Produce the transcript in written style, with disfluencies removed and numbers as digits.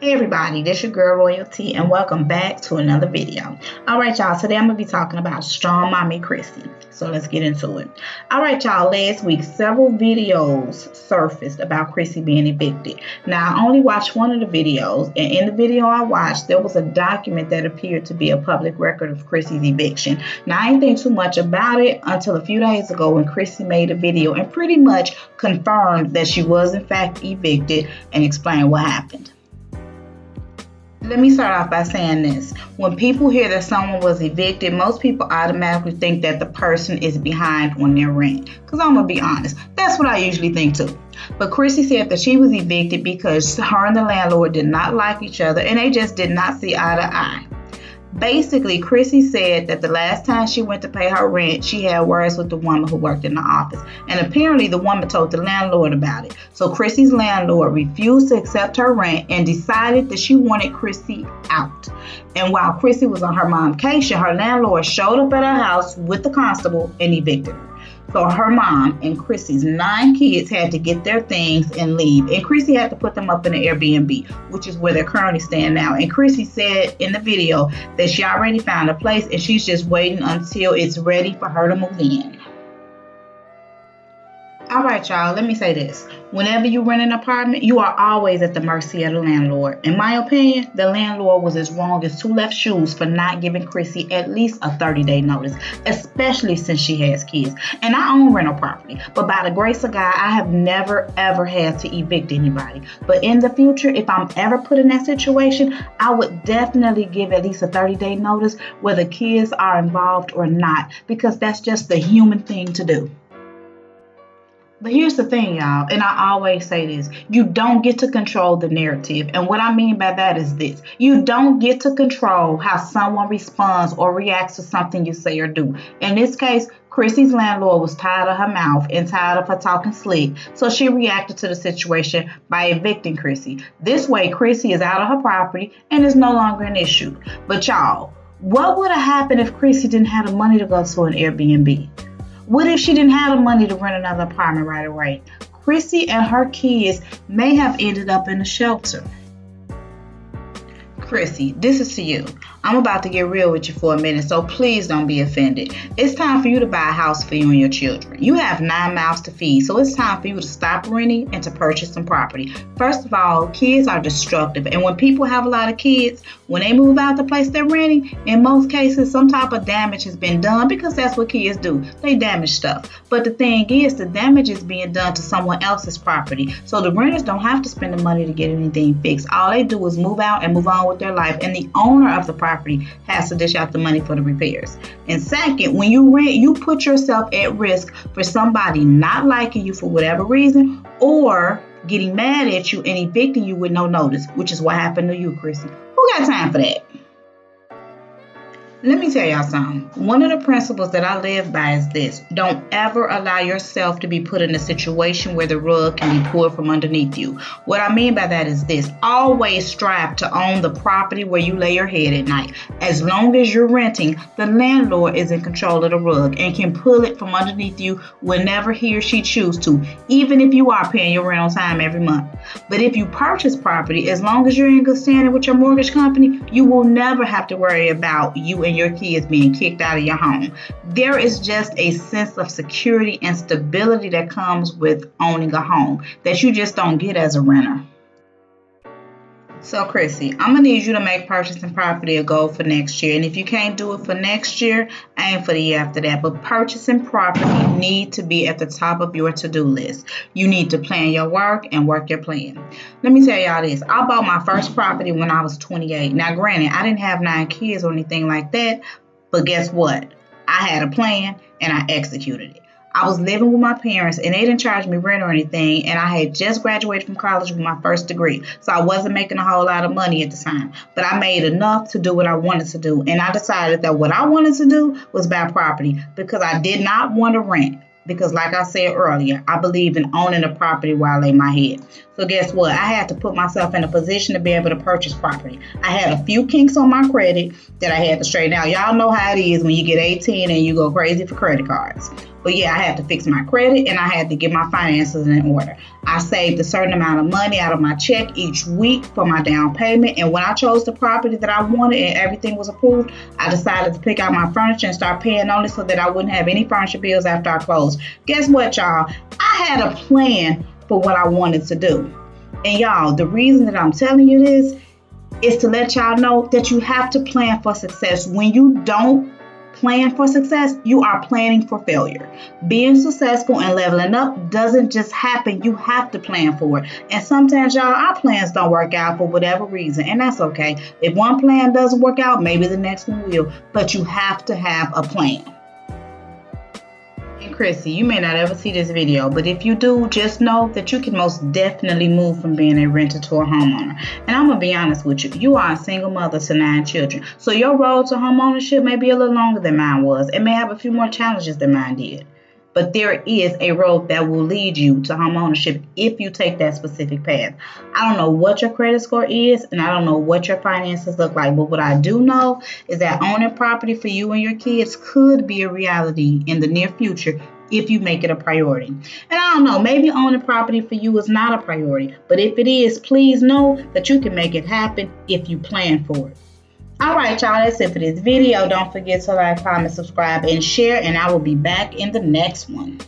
Hey everybody, this your girl Royalty and welcome back to another video. Alright y'all, today I'm going to be talking about StrongmommyChrissy. So let's get into it. Alright y'all, last week several videos surfaced about Chrissy being evicted. Now I only watched one of the videos, and in the video I watched there was a document that appeared to be a public record of Chrissy's eviction. Now I didn't think too much about it until a few days ago when Chrissy made a video and pretty much confirmed that she was in fact evicted and explained what happened. Let me start off by saying this. When people hear that someone was evicted, most people automatically think that the person is behind on their rent. Because I'm going to be honest, that's what I usually think too. But Chrissy said that she was evicted because her and the landlord did not like each other and they just did not see eye to eye. Basically, Chrissy said that the last time she went to pay her rent, she had words with the woman who worked in the office. And apparently the woman told the landlord about it. So Chrissy's landlord refused to accept her rent and decided that she wanted Chrissy out. And while Chrissy was on her momcation, her landlord showed up at her house with the constable and evicted her. So her mom and Chrissy's 9 kids had to get their things and leave. And Chrissy had to put them up in an Airbnb, which is where they're currently staying now. And Chrissy said in the video that she already found a place and she's just waiting until it's ready for her to move in. Alright y'all, let me say this. Whenever you rent an apartment, you are always at the mercy of the landlord. In my opinion, the landlord was as wrong as 2 left shoes for not giving Chrissy at least a 30-day notice, especially since she has kids. And I own rental property, but by the grace of God, I have never ever had to evict anybody. But in the future, if I'm ever put in that situation, I would definitely give at least a 30-day notice whether kids are involved or not, because that's just the human thing to do. But here's the thing, y'all, and I always say this, you don't get to control the narrative. And what I mean by that is this. You don't get to control how someone responds or reacts to something you say or do. In this case, Chrissy's landlord was tired of her mouth and tired of her talking slick, so she reacted to the situation by evicting Chrissy. This way, Chrissy is out of her property and is no longer an issue. But y'all, what would have happened if Chrissy didn't have the money to go to an Airbnb? What if she didn't have the money to rent another apartment right away? Chrissy and her kids may have ended up in a shelter. Chrissy, this is to you. I'm about to get real with you for a minute, so please don't be offended. It's time for you to buy a house for you and your children. You have 9 mouths to feed, so it's time for you to stop renting and to purchase some property. First of all, kids are destructive, and when people have a lot of kids, when they move out the place they're renting, in most cases, some type of damage has been done because that's what kids do. They damage stuff. But the thing is, the damage is being done to someone else's property, so the renters don't have to spend the money to get anything fixed. All they do is move out and move on with their life, and the owner of the property has to dish out the money for the repairs. And second, when you rent, you put yourself at risk for somebody not liking you for whatever reason or getting mad at you and evicting you with no notice, which is what happened to you, Chrissy. Who got time for that? Let me tell y'all something. One of the principles that I live by is this. Don't ever allow yourself to be put in a situation where the rug can be pulled from underneath you. What I mean by that is this. Always strive to own the property where you lay your head at night. As long as you're renting, the landlord is in control of the rug and can pull it from underneath you whenever he or she chooses to, even if you are paying your rent on time every month. But if you purchase property, as long as you're in good standing with your mortgage company, you will never have to worry about you and your kids being kicked out of your home. There is just a sense of security and stability that comes with owning a home that you just don't get as a renter. So Chrissy, I'm going to need you to make purchasing property a goal for next year. And if you can't do it for next year, aim for the year after that. But purchasing property need to be at the top of your to-do list. You need to plan your work and work your plan. Let me tell y'all this. I bought my first property when I was 28. Now granted, I didn't have 9 kids or anything like that. But guess what? I had a plan and I executed it. I was living with my parents and they didn't charge me rent or anything, and I had just graduated from college with my first degree, so I wasn't making a whole lot of money at the time, but I made enough to do what I wanted to do, and I decided that what I wanted to do was buy property because I did not want to rent. Because like I said earlier, I believe in owning a property while I lay my head. So guess what? I had to put myself in a position to be able to purchase property. I had a few kinks on my credit that I had to straighten out. Y'all know how it is when you get 18 and you go crazy for credit cards. But yeah, I had to fix my credit and I had to get my finances in order. I saved a certain amount of money out of my check each week for my down payment. And when I chose the property that I wanted and everything was approved, I decided to pick out my furniture and start paying on it so that I wouldn't have any furniture bills after I closed. Guess what, y'all? I had a plan for what I wanted to do. And y'all, the reason that I'm telling you this is to let y'all know that you have to plan for success. When you don't plan for success, you are planning for failure. Being successful and leveling up doesn't just happen. You have to plan for it. And sometimes, y'all, our plans don't work out for whatever reason, and that's okay. If one plan doesn't work out, maybe the next one will. But you have to have a plan. Chrissy, you may not ever see this video, but if you do, just know that you can most definitely move from being a renter to a homeowner. And I'm going to be honest with you, you are a single mother to 9 children. So your road to homeownership may be a little longer than mine was. It may have a few more challenges than mine did. But there is a road that will lead you to homeownership if you take that specific path. I don't know what your credit score is, and I don't know what your finances look like. But what I do know is that owning property for you and your kids could be a reality in the near future if you make it a priority. And I don't know, maybe owning property for you is not a priority. But if it is, please know that you can make it happen if you plan for it. All right, y'all, that's it for this video. Don't forget to like, comment, subscribe, and share, and I will be back in the next one.